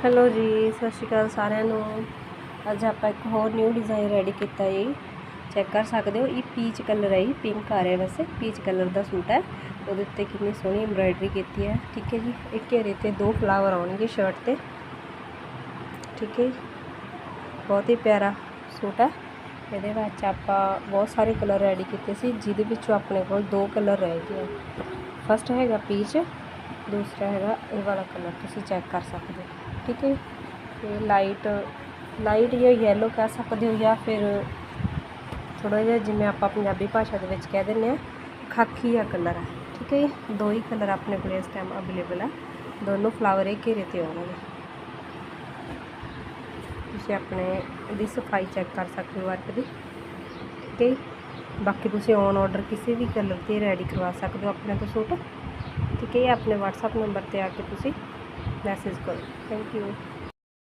Hello ਜੀ, ਸਤਿ ਸ਼੍ਰੀ ਅਕਾਲ ਸਾਰਿਆਂ ਨੂੰ। ਅੱਜ ਆਪਾਂ ਇੱਕ ਹੋਰ ਨਿਊ ਡਿਜ਼ਾਈਨ ਰੈਡੀ ਕੀਤਾ ਜੀ। ਚੈੱਕ ਕਰ ਸਕਦੇ ਹੋ, ਇਹ ਪੀਚ ਕਲਰ ਹੈ ਜੀ, ਪਿੰਕ ਆ ਰਿਹਾ। ਵੈਸੇ ਪੀਚ ਕਲਰ ਦਾ ਸੂਟ ਹੈ। ਉਹਦੇ ਉੱਤੇ ਕਿੰਨੀ ਸੋਹਣੀ ਐਮਬਰਾਇਡਰੀ ਕੀਤੀ ਹੈ। ਠੀਕ ਹੈ ਜੀ। ਇੱਕ ਘੇਰੇ ਤੇ 2 ਫਲਾਵਰ ਆਉਣਗੇ ਸ਼ਰਟ ਤੇ। ਠੀਕ ਹੈ ਜੀ, ਬਹੁਤ ਹੀ ਪਿਆਰਾ ਸੂਟ ਹੈ। ਇਹਦੇ ਵਿੱਚ ਆਪਾਂ ਬਹੁਤ ਸਾਰੇ ਕਲਰ ਰੈਡੀ ਕੀਤੇ ਸੀ, ਜਿਹਦੇ ਵਿੱਚੋਂ ਆਪਣੇ ਕੋਲ 2 ਕਲਰ ਰਹਿ ਗਏ। ਫਸਟ ਹੈਗਾ ਪੀਚ, ਦੂਸਰਾ ਹੈਗਾ ਇਹ ਵਾਲਾ ਕਲਰ, ਤੁਸੀਂ ਚੈੱਕ ਕਰ ਸਕਦੇ ਹੋ। ठीक है, तो लाइट या येलो कह सकते हो, या फिर थोड़ा जिहा जिवें आपां पंजाबी भाषा दे विच कह दिंदे आ खाकी या कलर है। ठीक है जी, 2 ही कलर अपने को इस टाइम अवेलेबल है। दोनों फ्लावर एक घेरे ते आउणगे। तुसीं अपने दी सफाई चैक कर सकते हो वर्क दी। ठीक है, बाकी तुसीं ऑन ऑर्डर किसी भी कलर ते रेडी करवा सकते हो अपने तो सूट। ठीक है, अपने WhatsApp नंबर ते आके तुसीं मैसेज करो। Thank you.